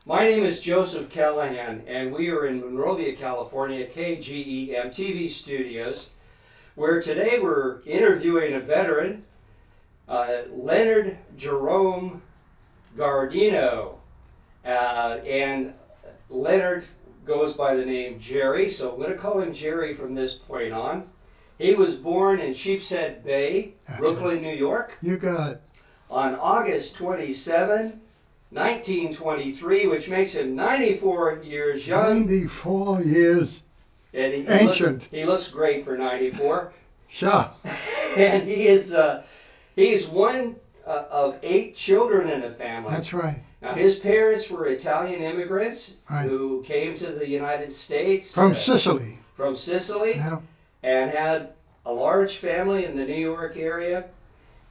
My name is Joseph Callahan, and we are in Monrovia, California, KGEM TV studios, where today we're interviewing a veteran, Leonard Jerome Guardino. And Leonard goes by the name Jerry, so I'm going to call him Jerry from this point on. He was born in Sheepshead Bay, Brooklyn, New York. You got it. On August 27, 1923, which makes him 94 years young. 94 years And he ancient. He looks great for 94. Sure. And he's one of 8 children in the family. That's right. Now, his parents were Italian immigrants Right. who came to the United States. From Sicily. From Sicily. Yeah. And had a large family in the New York area.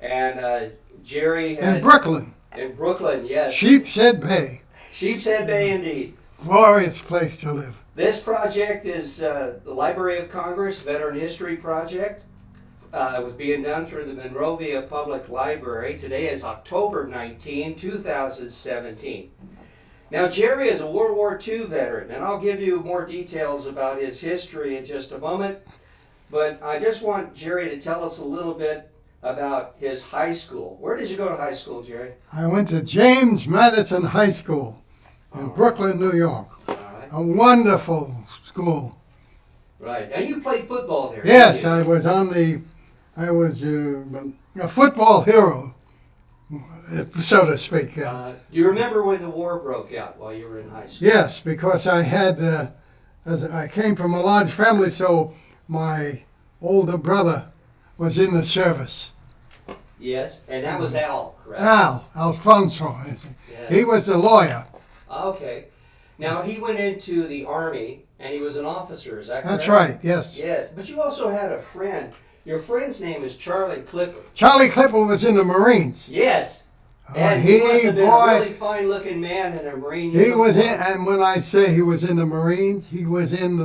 And Jerry had... In Brooklyn. In Brooklyn, yes. Sheepshead Bay. Sheepshead Bay, indeed. Glorious place to live. This project is the Library of Congress Veteran History Project. It was being done through the Monrovia Public Library. Today is October 19, 2017. Now, Jerry is a World War II veteran, and I'll give you more details about his history in just a moment. But I just want Jerry to tell us a little bit about his high school. Where did you go to high school, Jerry? I went to James Madison High School in Brooklyn, New York. All right. A wonderful school. Right. And you played football there. Yes, didn't you? I was a football hero, so to speak. You remember when the war broke out while you were in high school? Yes, because I came from a large family, so my older brother was in the service. Yes, and that was Al, correct? Alfonso. Yeah. He was a lawyer. Okay. Now, he went into the Army, and he was an officer, is that correct? That's right, yes. Yes, but you also had a friend. Your friend's name is Charlie Clipper. Charlie Clipper was in the Marines. Yes. And he must have been a really fine-looking man in a Marine uniform. He was in, and when I say he was in the Marines, he was in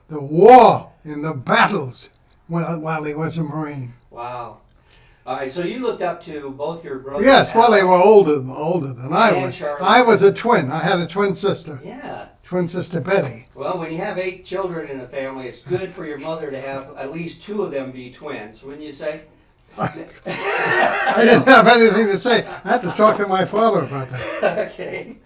the war, in the battles, while he was a Marine. Wow. All right, so you looked up to both your brothers. Yes, well, Al they were older than I and was. Charlie. I was a twin. I had a twin sister. Yeah. Twin sister Betty. Well, when you have 8 children in a family, it's good for your mother to have at least 2 of them be twins, wouldn't you say? I didn't have anything to say. I had to talk to my father about that. Okay.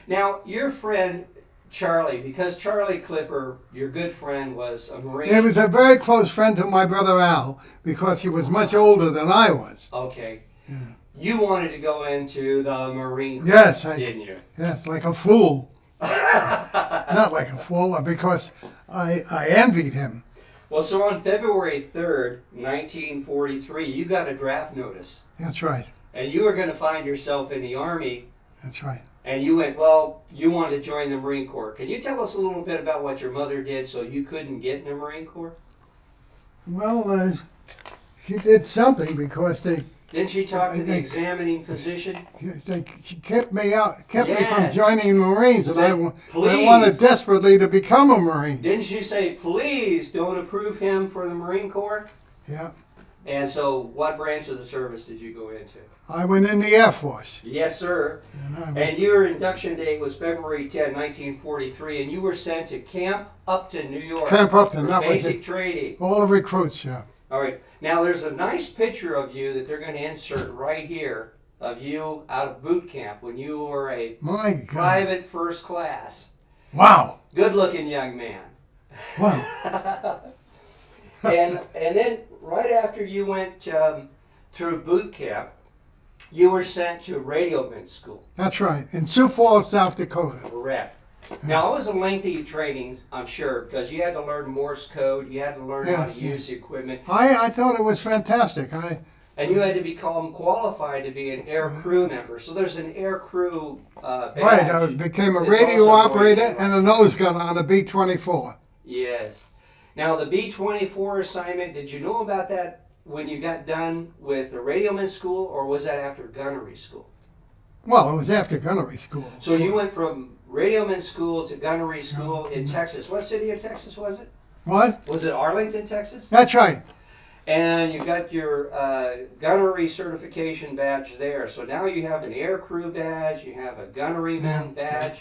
Now, your friend Charlie, because Charlie Clipper, your good friend, was a Marine. He was a very close friend to my brother Al because he was much older than I was. Okay. Yeah. You wanted to go into the Marine Corps, Yes, didn't you? Yes, like a fool. Not like a fool, because I envied him. Well, so on February 3rd, 1943, you got a draft notice. That's right. And you were going to find yourself in the Army. That's right. And you went, well, you wanted to join the Marine Corps. Can you tell us a little bit about what your mother did so you couldn't get in the Marine Corps? Well, she did something because Didn't she talk to the examining physician? she kept me me Yeah. from joining the Marines, and Said, I "Please." wanted desperately to become a Marine. Didn't she say, please don't approve him for the Marine Corps? Yeah. And so what branch of the service did you go into? I went in the Air Force. Yes, sir. And And your induction date was February 10, 1943, and you were sent to Camp Upton, New York. Camp Upton, for that was basic it. training. All the recruits, yeah. All right. Now, there's a nice picture of you that they're going to insert right here of you out of boot camp when you were a My God. private first class. Wow. Good-looking young man. Wow. And then right after you went through boot camp, you were sent to radioman school. That's right. In Sioux Falls, South Dakota. Correct. Now, it was a lengthy training, I'm sure, because you had to learn Morse code, you had to learn how to Yes, use the equipment, I thought it was fantastic. and you had to become qualified to be an air crew member. So there's an air crew badge. Right, I became a that's radio also going operator to- and a nose gunner on a B-24. Yes. Now, the B-24 assignment, did you know about that when you got done with the radioman school, or was that after gunnery school? Well, it was after gunnery school. So you went from radioman school to gunnery school in Texas. What city in Texas was it? What? Was it Arlington, Texas? That's right. And you got your gunnery certification badge there. So now you have an air crew badge, you have a gunneryman badge.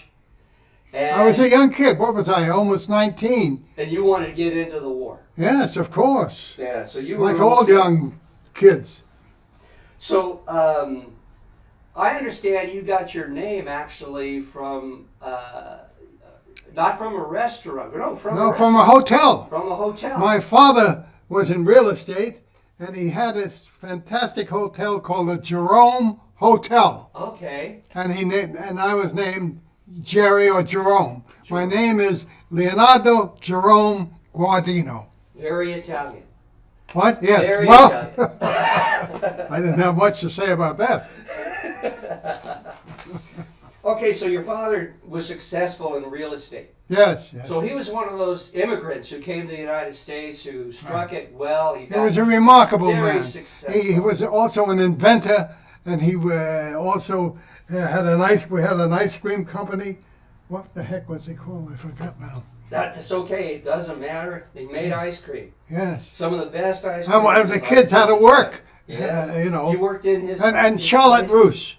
And, I was a young kid. What was I? Almost 19. and you wanted to get into the war. Yes, of course. Yeah, so you were Like all young kids. So I understand you got your name actually from not from a restaurant. No, from a From a restaurant. hotel. From a hotel. My father was in real estate, and he had this fantastic hotel called the Jerome Hotel. Okay. And I was named Jerry or Jerome. My name is Leonardo Jerome Guardino. Very Italian. What? Yes. Very Well, Italian. I didn't have much to say about that. Okay, so your father was successful in real estate. Yes. Yes. So he was one of those immigrants who came to the United States who struck it well. He was a remarkable very man. successful. He was also an inventor, and he also had we had an ice cream company. What the heck was it called? I forgot now. That's okay. It doesn't matter. They made ice cream. Yes. Some of the best ice cream. And the kids had to work. Yes. You know. You worked in his. And his Charlotte place? Russe.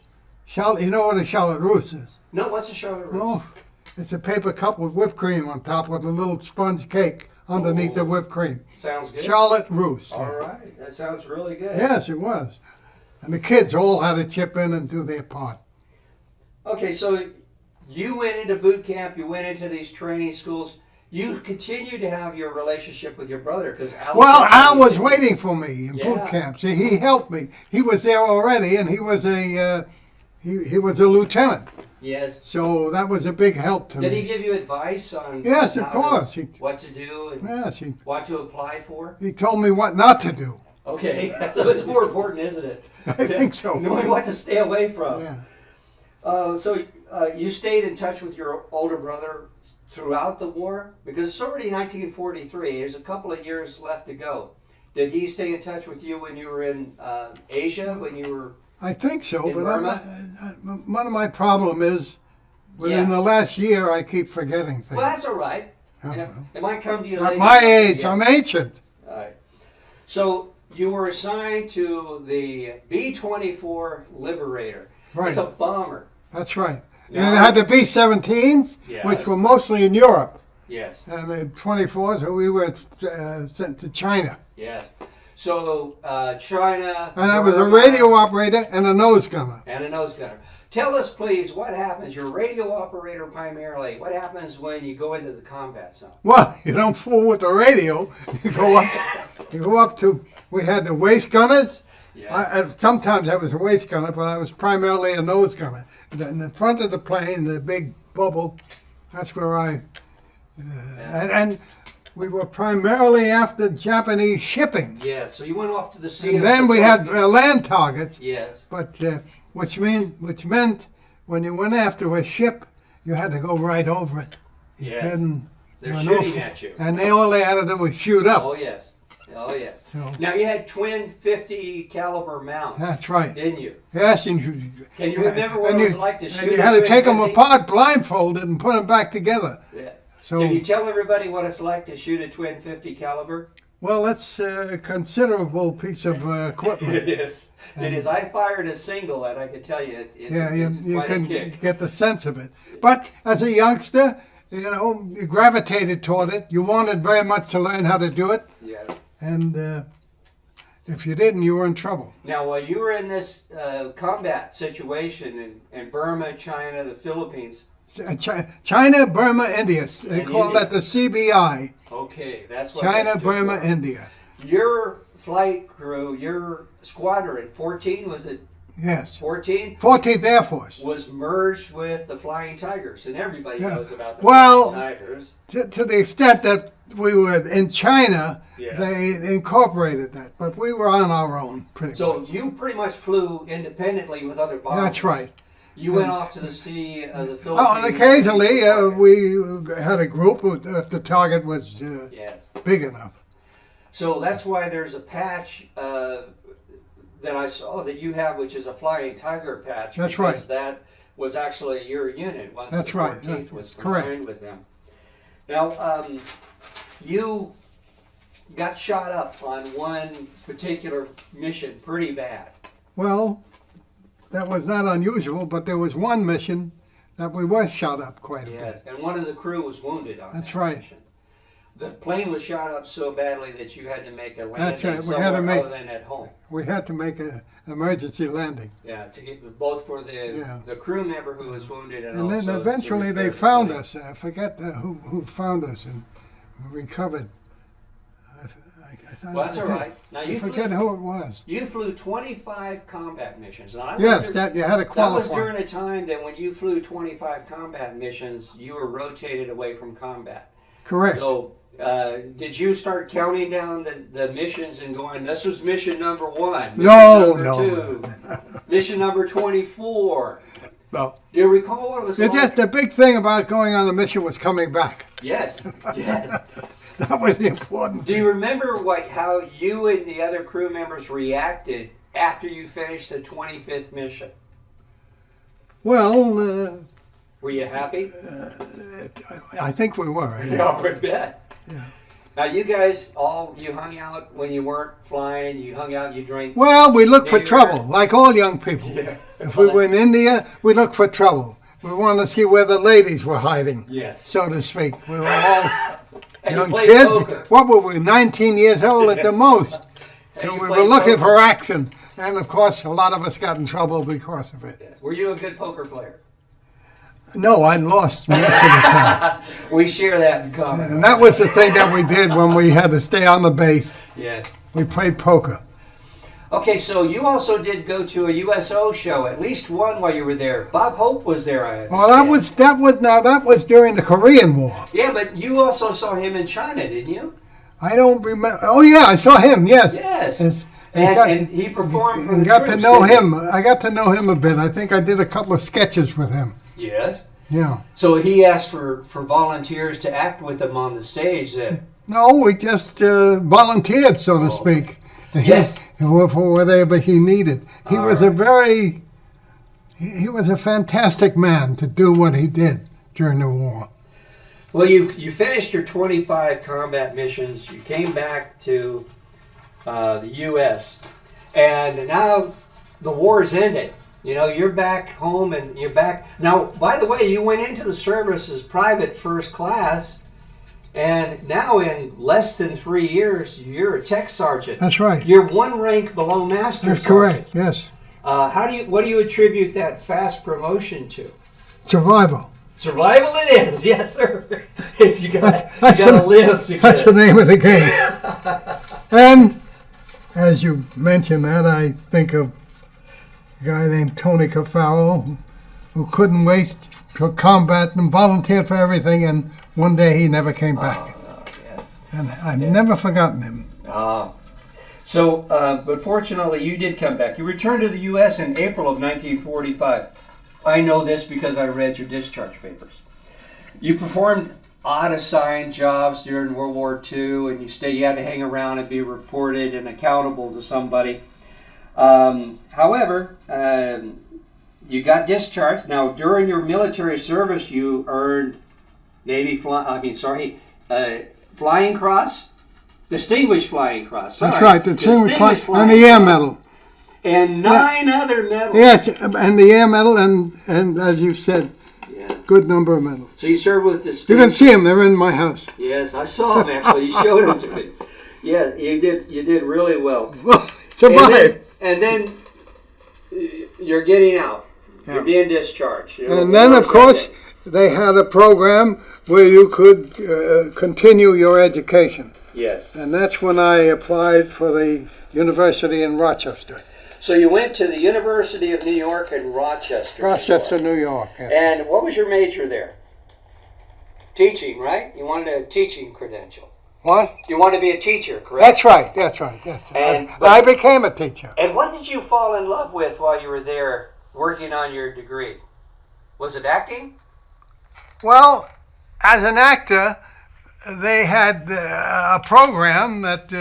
You know what a Charlotte Russe is? No, what's a Charlotte Russe? Oh, it's a paper cup with whipped cream on top with a little sponge cake underneath the whipped cream. Sounds good. Charlotte Russe. All right. That sounds really good. Yes, it was. And the kids all had to chip in and do their part. Okay, so you went into boot camp. You went into these training schools. You continue to have your relationship with your brother because Al was waiting for me in boot Yeah. camp. See, he helped me. He was there already, and he was a lieutenant. Yes. So that was a big help to Did me. he give you advice on? Yes, of how course. what to do and Yes, what to apply for? he told me what not to do. Okay, so it's more important, isn't it? I think so. Knowing what to stay away from. Yeah. So you stayed in touch with your older brother throughout the war? Because it's already 1943. There's a couple of years left to go. Did he stay in touch with you when you were in Asia, when you were... I think so, In but Burma? one of my problem is within Yeah. the last year I keep forgetting things. Well, that's all right. It might come to you At later. my age, Yes. I'm ancient. All right. So you were assigned to the B-24 Liberator. Right. It's a bomber. That's right. Now- And it had the B-17s, Yes. which were mostly in Europe, Yes. and the 24s, we were sent to China. Yes. So China. And I was a Burma, radio operator and a nose gunner. and a nose gunner. Tell us, please, what happens? You're a radio operator primarily. What happens when you go into the combat zone? Well, you don't fool with the radio. You go up to. We had the waist gunners. Yes. Sometimes I was a waist gunner, but I was primarily a nose gunner. In the front of the plane, the big bubble, that's where I. And we were primarily after Japanese shipping. Yes. So you went off to the sea. And then we had land targets. Yes. But which meant when you went after a ship, you had to go right over it. You Yes. couldn't- They're there were no shooting f- at you. And all they had to do was shoot up. Oh yes. Oh yes. So Now you had twin 50 caliber mounts. that's right. Didn't you? Yes, and Can you remember what and it was you- like to and shoot you a had to twin take them 50? apart blindfolded and put them back together. Yeah. So Can you tell everybody what it's like to shoot a twin 50 caliber? well, that's a considerable piece of equipment. It is. It is. I fired a single, and I can tell you, Yeah, it's you quite can a kick. get the sense of it. But as a youngster, you gravitated toward it. You wanted very much to learn how to do it, Yeah. and if you didn't, you were in trouble. Now, while you were in this combat situation in Burma, China, the Philippines, China, Burma, India. They And call India. that the CBI. okay, that's what China, that stood Burma, for. India. Your flight crew, your squadron, 14, was it Yes. 14? 14th Air Force. Was merged with the Flying Tigers, and everybody Yeah. knows about the Well, Flying Tigers. To the extent that we were in China, Yeah. they incorporated that. But we were on our own, pretty So much. you pretty much flew independently with other bombers. That's right. You went off to the sea, the Philippines. Oh, and occasionally we had a group if the target was Yes. big enough. So that's why there's a patch that I saw that you have, which is a Flying Tiger patch. That's because right. That was actually your unit once That's the right. 14th was Correct. combined with them. Now, you got shot up on one particular mission pretty bad. Well, that was not unusual, but there was one mission that we were shot up quite a Yes, bit. and one of the crew was wounded on That's that right. mission. The plane was shot up so badly that you had to make a landing That's right. We somewhere had to make- other than at home. We had to make an emergency landing. Yeah, to get both for the crew member who was wounded and And also then eventually to they repair the found plane. us. I forget who found us and recovered. Well, that's all right. Now I you forget flew, who it was. you flew 25 combat missions. Now, I Yes, wonder- that you had to That was qualify. during a time that when you flew 25 combat missions, you were rotated away from combat. Correct. So, did you start counting down the missions and going, this was mission number 1, mission No, number no. 2, mission number 24? No. Do you recall what it was It's like? just the big thing about going on a mission was coming back. Yes, yes. That was the important Do thing. you remember how you and the other crew members reacted after you finished the 25th mission? Well, Were you happy? I think we were. Yeah, I bet. Yeah. Now you guys you hung out when you weren't flying, you hung out, you drank. Well, we looked for New trouble, Year's. like all young people. Yeah. If we were in India, we looked for trouble. We wanted to see where the ladies were hiding, Yes. so to speak. We were all And you young played kids. poker. What were we, 19 years old at the most? And So you we were played looking poker. for action. And of course, a lot of us got in trouble because of it. Were you a good poker player? No, I lost most of the time. We share that in common. And that was the thing that we did when we had to stay on the base. Yes. We played poker. Okay, so you also did go to a USO show, at least one while you were there. Bob Hope was there, I Well, that was during the Korean War. Yeah, but you also saw him in China, didn't you? I don't remember. Oh yeah, I saw him. Yes. Yes. Yes. And he performed for And the got to troops, know didn't him. I got to know him a bit. I think I did a couple of sketches with him. he? Yes. Yeah. So he asked for volunteers to act with him on the stage then. No, we just volunteered, so to speak. Yes. For whatever he needed. He All was right. he was a fantastic man to do what he did during the war. Well, you finished your 25 combat missions. You came back to the U.S. And now the war's ended. You know, you're back home and you're back. Now, by the way, you went into the service as private first class. And now in less than 3 years, you're a tech sergeant. That's right. You're one rank below master That's sergeant. correct. Yes. What do you attribute that fast promotion to? Survival. Survival it is, yes sir. You gotta the- live to That's get the it. name of the game. And as you mentioned that, I think of a guy named Tony Cafaro who couldn't wait to combat and volunteered for everything, and one day he never came back. And I've never forgotten him. But fortunately you did come back. You returned to the U.S. in April of 1945. I know this because I read your discharge papers. You performed odd assigned jobs during World War II, and you had to hang around and be reported and accountable to somebody. However, you got discharged. Now, during your military service, you earned Flying Cross, Distinguished Flying Cross. Sorry. That's right, the Distinguished Flying and the Air Medal. And 9 other medals. Yes, and the Air Medal, and as you said, Yeah. good number of medals. So you served with You can distinguished. see them; they're in my house. Yes, I saw them actually. You showed them to me. Yeah, you did really well. Well, survived. And then you're getting out. Yeah. You're being discharged. And then, of course, they had a program where you could continue your education. Yes. And that's when I applied for the university in Rochester. So you went to the University of New York in Rochester. Rochester, New York. Yes. And what was your major there? Teaching, right? You wanted a teaching credential. What? You wanted to be a teacher, correct? That's right. That's right. That's right. And- I became a teacher. And what did you fall in love with while you were there working on your degree? Was it acting? Well, as an actor, they had a program that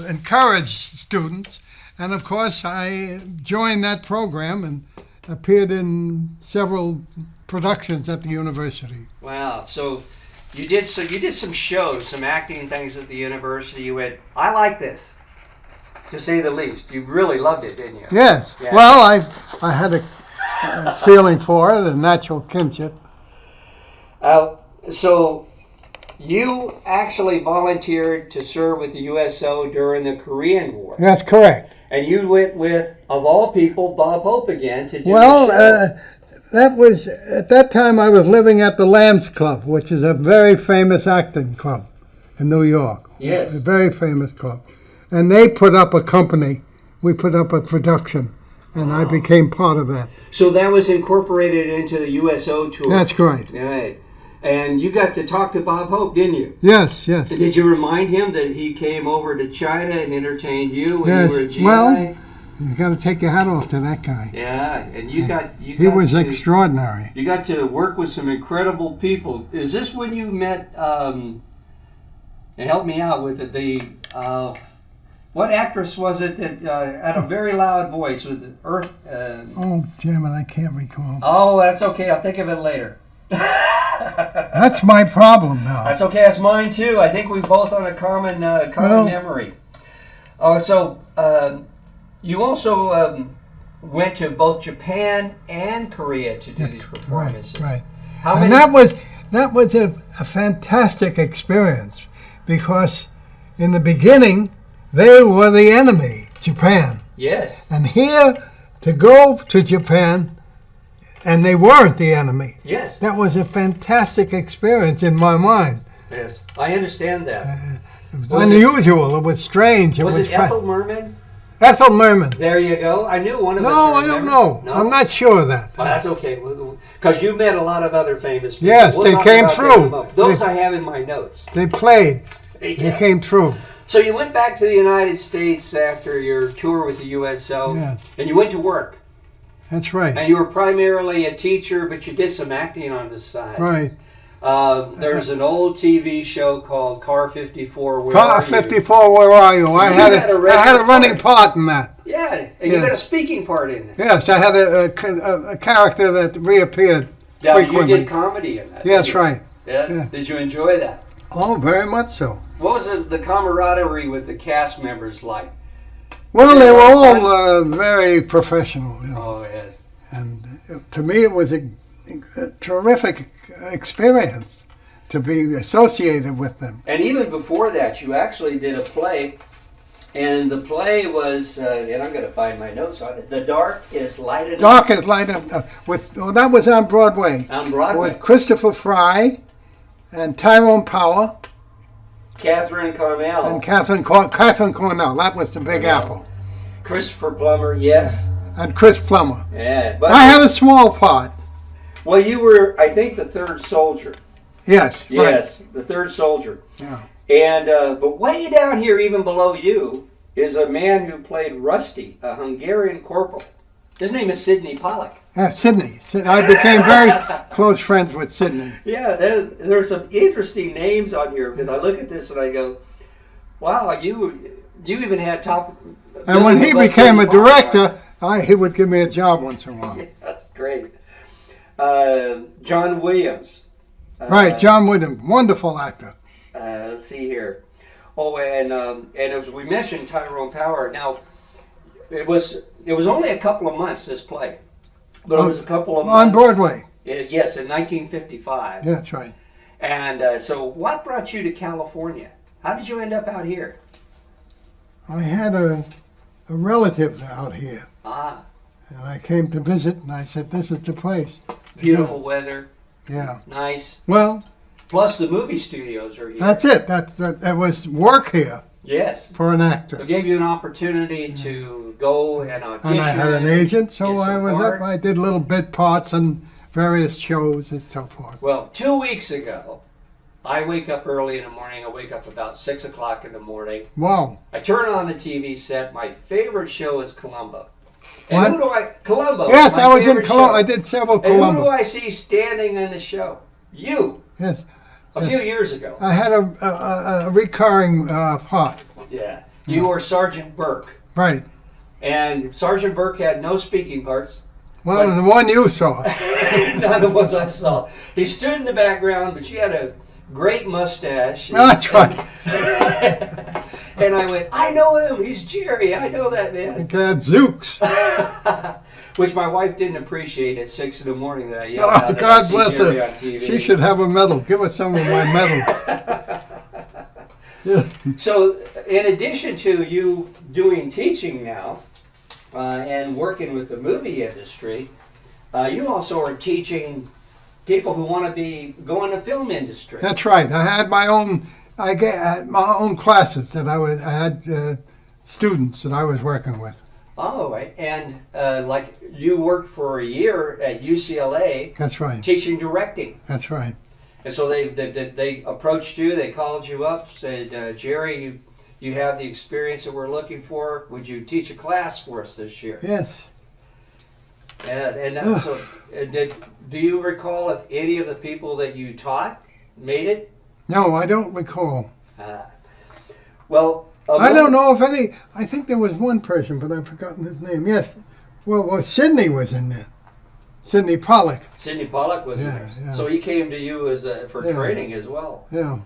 encouraged students. And of course, I joined that program and appeared in several productions at the university. Wow. So you did some shows, some acting things at the university. You went, I like this, to say the least. You really loved it, didn't you? Yes. Yeah. Well, I had a feeling for it, a natural kinship. So you actually volunteered to serve with the USO during the Korean War. That's correct. And you went with, of all people, Bob Hope again to do the Well, show. that was, at that time I was living at the Lambs Club, which is a very famous acting club in New York. Yes. A very famous club. And they put up a company. We put up a production, and I became part of that. So that was incorporated into the USO tour. That's correct. Right. And you got to talk to Bob Hope, didn't you? Yes, yes. Did you remind him that he came over to China and entertained you when you were a GI? Well, you got to take your hat off to that guy. Yeah, and He was extraordinary. You got to work with some incredible people. Is this when you met? And help me out with it. What actress was it that had a very loud voice with Earth? Oh, damn it, I can't recall. Oh, that's okay. I'll think of it later. That's my problem now. That's okay. That's mine too. I think we both on a common memory. Oh, so you also went to both Japan and Korea to do these performances. Right. How And many? that was a fantastic experience because in the beginning they were the enemy, Japan. Yes. And here to go to Japan and they weren't the enemy. Yes. That was a fantastic experience in my mind. Yes. I understand that. It was unusual. It was strange. Was it Ethel Merman? Ethel Merman. There you go. I knew one of us. No, I don't know. No? I'm not sure of that. Well, that's okay. Because you met a lot of other famous people. Yes, We'll they talk came about through. that in a moment. Those I have in my notes. They played. They Yeah. came through. So you went back to the United States after your tour with the USO, Yes. and you went to work. That's right. And you were primarily a teacher, but you did some acting on the side. Right. There's an old TV show called Car 54. Where Car Are You? 54, where are you? I had a running part in that. Yeah, and you got a speaking part in it. Yes, I had a character that reappeared Now, frequently. you did comedy in that. Yes, didn't you? right. Yeah? Yeah. Did you enjoy that? Oh, very much so. What was the camaraderie with the cast members like? Well, they were all very professional, you know. Oh, yes. And to me, it was a terrific experience to be associated with them. And even before that, you actually did a play, and the play was, and I'm going to find my notes on it, The Dark is Light Enough. Dark is Light that was on Broadway. On Broadway. With Christopher Fry and Tyrone Power Catherine Cornell. and Catherine Cornell. That was the Big Apple. Christopher Plummer, yes. And Chris Plummer. Yeah. But, I had a small part. well, you were, I think, the third soldier. Yes. Yes, the third soldier. Right. Yeah. And but way down here, even below you, is a man who played Rusty, a Hungarian corporal. His name is Sidney Pollack. Sydney. I became very close friends with Sydney. Yeah, there's some interesting names on here because I look at this and I go, wow, you even had top. And when he became a director, he would give me a job once in a while. That's great. John Williams. Right, John Williams, wonderful actor. Let's see here. Oh, and as we mentioned, Tyrone Power. Now, it was only a couple of months, this play, but it was a couple of months on Broadway. Yes, in 1955. Yeah, that's right. And so, what brought you to California? How did you end up out here? I had a relative out here, Ah, and I came to visit, and I said, "This is the place." beautiful weather, Yeah. nice. Well, Plus, the movie studios are here. that's it. That was work here Yes. for an It actor. gave you an opportunity to go and audition. And I had an agent, so get some I was parts. up. I did little bit parts in various shows and so forth. Well, 2 weeks ago, I wake up early in the morning. I wake up about 6 o'clock in the morning. Wow. I turn on the TV set. My favorite show is Columbo. And What? who do I? Columbo. Yes, my I was in favorite Colombo. show. I did several And who do Colombo. I see standing in the show? You. Yes. A few years ago. I had a recurring part. Yeah. You were Sergeant Burke. Right. And Sergeant Burke had no speaking parts. Well, But- the one you saw. Not the ones I saw. He stood in the background, but you had a great mustache. That's right. And I went, I know him. He's Jerry. I know that man. Gadzooks. Which my wife didn't appreciate at 6 in the morning that I yelled out. Oh, God bless Jerry her. on TV. She should have a medal. Give her some of my medals. Yeah. So, in addition to you doing teaching now and working with the movie industry, you also are teaching people who want to go in the film industry. That's right. I had my own. I had my own classes that I had students that I was working with. Oh, right. And like you worked for a year at UCLA. That's right. Teaching directing. That's right. And so they approached you. They called you up, said, Jerry, you have the experience that we're looking for. Would you teach a class for us this year? Yes. And so, do you recall if any of the people that you taught made it? No, I don't recall. Well, I don't know if any. I think there was one person, but I've forgotten his name. Yes. Well, Sidney was in there. Sidney Pollock. Sidney Pollock was there. Yeah. So he came to you for Yeah. training as well. Yeah.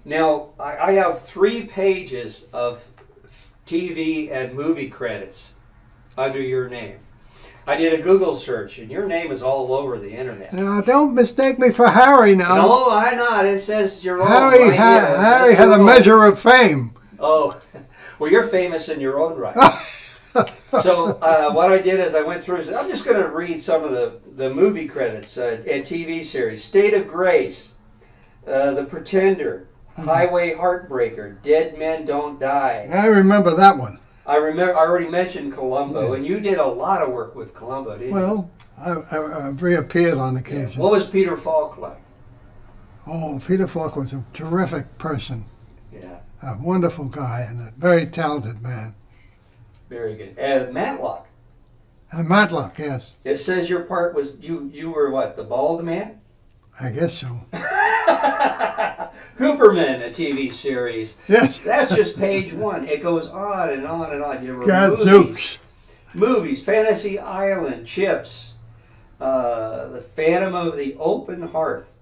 Now, I have 3 pages of TV and movie credits under your name. I did a Google search, and your name is all over the internet. Now, don't mistake me for Harry now. No, I'm not. It says Jerome. Harry, right here. Harry had a Jerome. measure of fame. Oh, well, you're famous in your own right. So what I did is I went through. I'm just going to read some of the movie credits and TV series: State of Grace, The Pretender, Highway Heartbreaker, Dead Men Don't Die. I remember that one. I already mentioned Columbo, and you did a lot of work with Columbo, didn't you? Well, I've reappeared on occasion. What was Peter Falk like? Oh, Peter Falk was a terrific person, Yeah, a wonderful guy, and a very talented man. very good. And Matlock. Matlock, yes, It says your part was you were what, the bald man? I guess so. Hooperman, a TV series. Yes. That's just page 1. It goes on and on and on. There were Gadzooks. movies, Fantasy Island, Chips, The Phantom of the Open Hearth,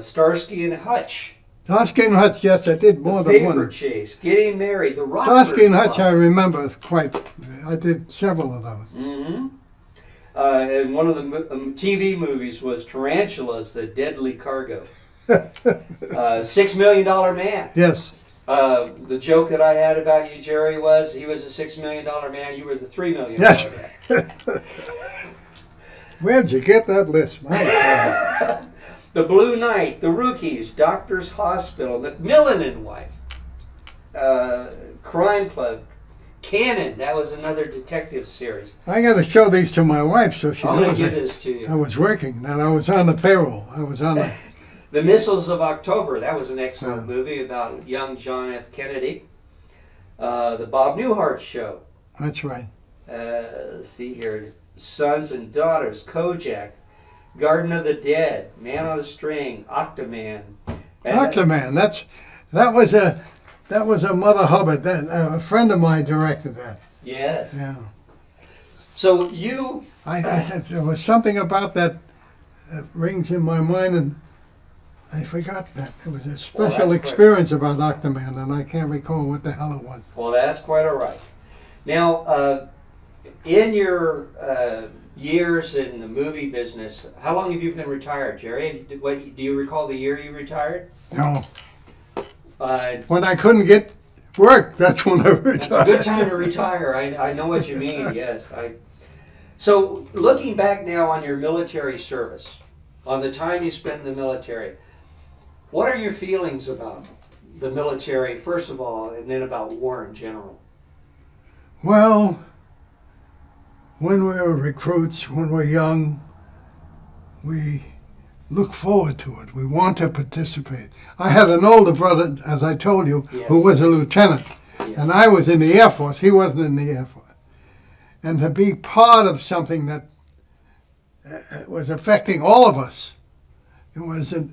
Starsky and Hutch, Starsky and Hutch, yes, I did more The than Paper one. Chase, Getting Married, The Rockford Starsky and Hutch, I Files. remember quite. I did several of those. Mm-hmm. And one of the TV movies was Tarantulas, The Deadly Cargo. $6 Million Man. Yes. The joke that I had about you, Jerry, was he was a $6 million man. You were the $3 million Yes. man. Where'd you get that list? My God. The Blue Knight, The Rookies, Doctor's Hospital, Macmillan and Wife, Crime Club, Cannon. That was another detective series. I got to show these to my wife so she I'm going knows to give I this to I you. was working and I was on the payroll. I was on the. The Missiles of October. That was an excellent movie about young John F. Kennedy. The Bob Newhart Show. That's right. Let's see here. Sons and Daughters, Kojak, Garden of the Dead, Man on a String, Octoman. Octoman. That was a Mother Hubbard. A friend of mine directed that. Yes. Yeah. So you, There was something about that rings in my mind, and I forgot that. There was a special that's experience about Octoman, and I can't recall what the hell it was. well, that's quite all right. Now, in your years in the movie business, how long have you been retired, Jerry? Do you recall the year you retired? No. Uh, When I couldn't get work, that's when I retired. It's a good time to retire. I know what you mean. Yes. So looking back now on your military service, on the time you spent in the military, what are your feelings about the military, first of all, and then about war in general? Well, when we're recruits, when we're young, we look forward to it. We want to participate. I had an older brother, as I told you, Yes. who was a lieutenant. Yes. And I was in the Air Force. He wasn't in the Air Force. And to be part of something that was affecting all of us, it was a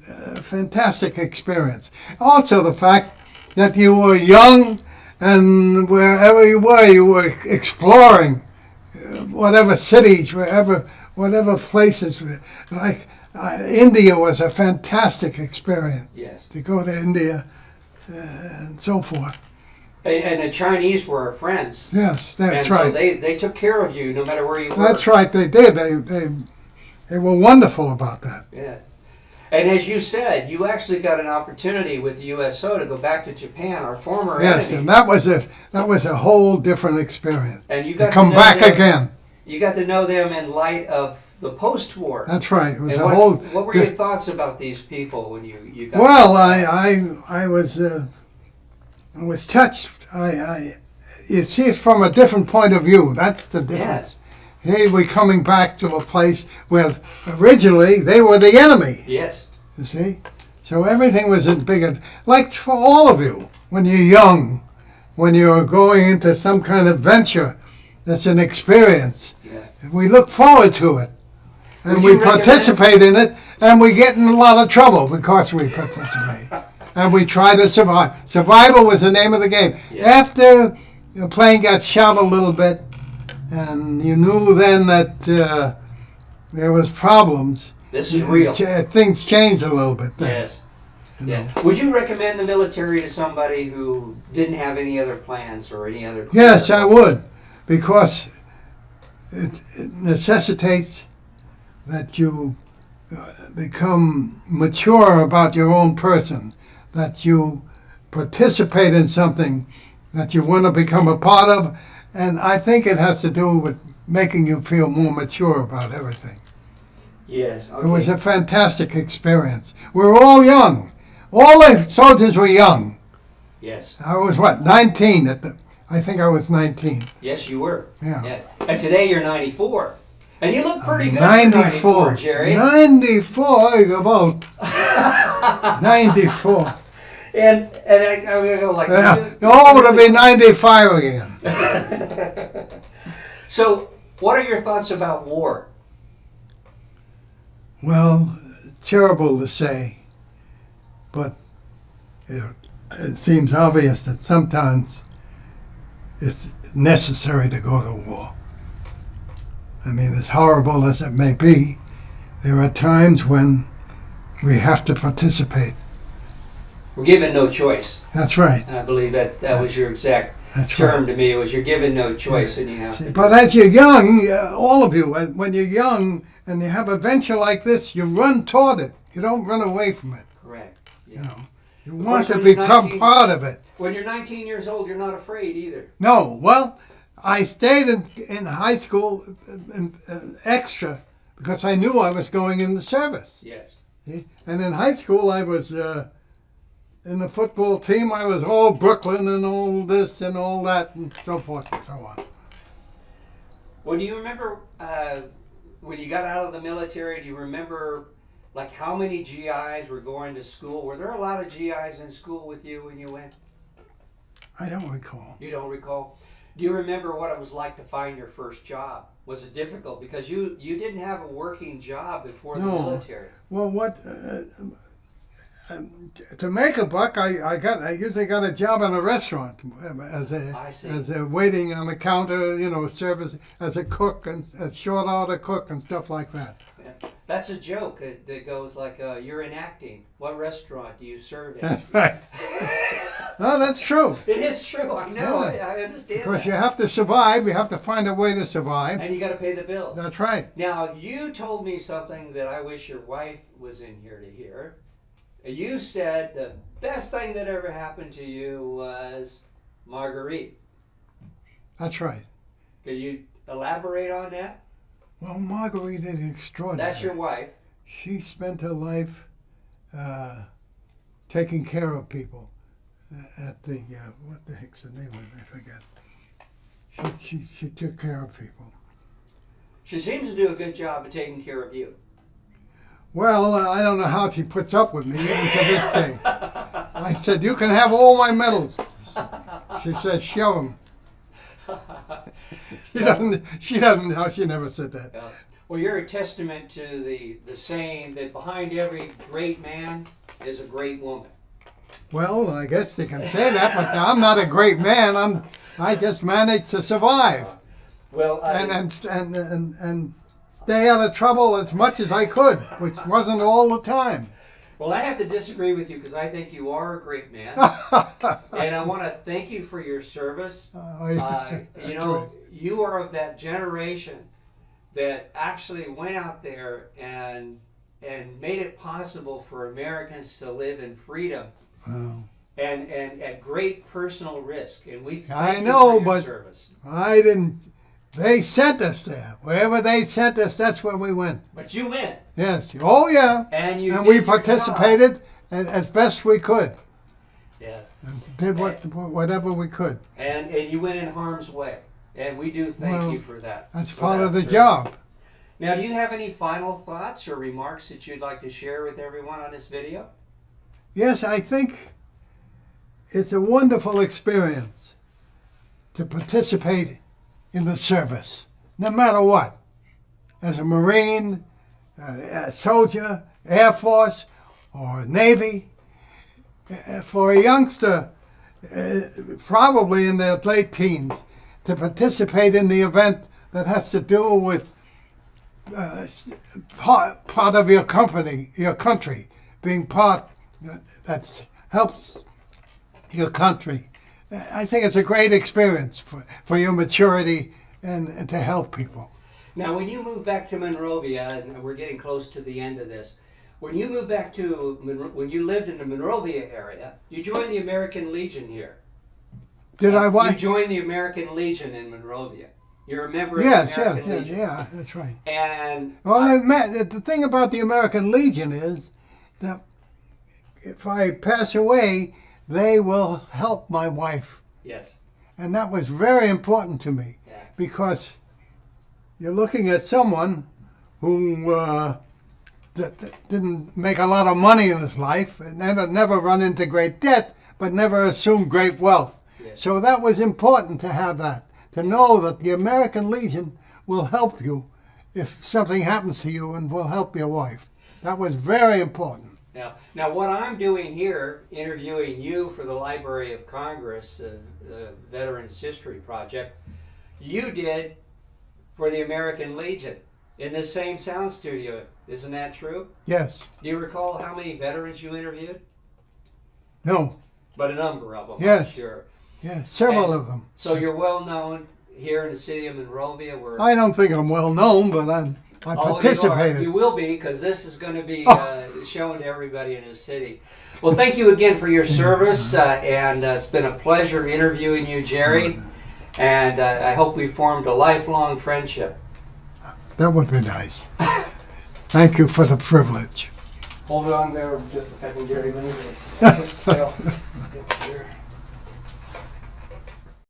fantastic experience. Also the fact that you were young and wherever you were exploring whatever cities, whatever places. Like India was a fantastic experience. Yes. To go to India and so forth. And the Chinese were our friends. Yes, that's and right. So they took care of you no matter where you were. That's right, they did. They were wonderful about that. Yes. And as you said, you actually got an opportunity with the USO to go back to Japan, our former Yes, enemy. and that was a whole different experience. And you got to come know back them, again. You got to know them in light of the post-war. That's right. It was and a whole. What were your thoughts about these people when you got? Well, I was touched. You see it from a different point of view. That's the difference. Yes. Here we're coming back to a place where originally they were the enemy. Yes. You see? So everything was in bigger. Like for all of you, when you're young, when you're going into some kind of venture that's an experience, Yes. we look forward to it. And Would we you recommend- participate in it, and we get in a lot of trouble because we participate. And we try to survive. Survival was the name of the game. Yeah. After the plane got shot a little bit, and you knew then that there was problems. This is real. Things changed a little bit then. Yes. You know. Yeah. Would you recommend the military to somebody who didn't have any other plans or any other? Yes, I would, because it necessitates that you become mature about your own person, that you participate in something that you want to become a part of, and I think it has to do with making you feel more mature about everything. Yes. Okay. It was a fantastic experience. We were all young. All the soldiers were young. Yes. I was, 19 I think I was 19. Yes, you were. Yeah. And today you're 94. And you look pretty good 94. for 94, Jerry. 94, about 94. And I'm going to go like... Oh, it'll be 95 again. So, what are your thoughts about war? Well, terrible to say, but it seems obvious that sometimes it's necessary to go to war. I mean, as horrible as it may be, there are times when we have to participate. We're given no choice. That's right. I believe that was your exact That's term right. to me, was you're given no choice and you have to. But as you're young, all of you, when you're young and you have a venture like this, you run toward it. You don't run away from it. Correct. Yeah. You know, you Of want course, to when you're become 19 part of it. When you're 19 years old, you're not afraid either. No, well, I stayed in high school extra because I knew I was going in the service. Yes. See? And in high school, I was in the football team. I was all Brooklyn and all this and all that and so forth and so on. Well, do you remember when you got out of the military, do you remember like how many GIs were going to school? Were there a lot of GIs in school with you when you went? I don't recall. You don't recall? Do you remember what it was like to find your first job? Was it difficult? Because you didn't have a working job before the military. Well, to make a buck, I usually got a job in a restaurant as a waiting on the counter, service as a cook and a short order cook and stuff like that. That's a joke that goes like, you're in acting. What restaurant do you serve in? That's right. No, that's true. It is true. I know. Yeah. I understand. Because that. you have to survive. You have to find a way to survive. And you got to pay the bill. That's right. Now, you told me something that I wish your wife was in here to hear. You said the best thing that ever happened to you was Marguerite. That's right. Can you elaborate on that? Well, Marguerite is extraordinary. That's your wife. She spent her life taking care of people at the, what the heck's the name of it? I forget. She took care of people. She seems to do a good job of taking care of you. Well, I don't know how she puts up with me even to this day. I said, you can have all my medals. She says, show them. She doesn't know. She never said that. Well, you're a testament to the saying that behind every great man is a great woman. Well, I guess they can say that, but I'm not a great man. I just managed to survive. Well, and stay out of trouble as much as I could, which wasn't all the time. Well, I have to disagree with you because I think you are a great man. And I want to thank you for your service. You know, you are of that generation that actually went out there and made it possible for Americans to live in freedom and at great personal risk. And we thank you for your service. I didn't. They sent us there. Wherever they sent us, that's where we went. But you went. Yes. Oh, yeah. And you did we your participated as best we could. Yes. And did whatever we could. And you went in harm's way. And we do thank you for that. That's part of the job. Now, do you have any final thoughts or remarks that you'd like to share with everyone on this video? Yes, I think it's a wonderful experience to participate in the service, no matter what. As a Marine, a soldier, Air Force, or Navy, for a youngster, probably in their late teens, to participate in the event that has to do with part of your company, your country, being part that helps your country. I think it's a great experience for your maturity and to help people. Now, when you moved back to Monrovia, and we're getting close to the end of this, when you moved back when you lived in the Monrovia area, you joined the American Legion here. Did I what? You joined the American Legion in Monrovia. You're a member of the American Legion. Yeah, that's right. And the thing about the American Legion is that if I pass away, they will help my wife. Yes. And that was very important to me, because you're looking at someone who that didn't make a lot of money in his life, and never run into great debt, but never assumed great wealth. Yes. So that was important to have that, to know that the American Legion will help you if something happens to you and will help your wife. That was very important. Now, what I'm doing here, interviewing you for the Library of Congress, the Veterans History Project, you did for the American Legion in this same sound studio. Isn't that true? Yes. Do you recall how many veterans you interviewed? No. But a number of them, yes. I'm sure. Yes, several of them. So you're well known here in the city of Monrovia. I don't think I'm well known, but I participated. You will be, because this is going to be shown to everybody in the city. Well, thank you again for your service, and it's been a pleasure interviewing you, Jerry, and I hope we formed a lifelong friendship. That would be nice. Thank you for the privilege. Hold on there just a second, Jerry. Let me skip here.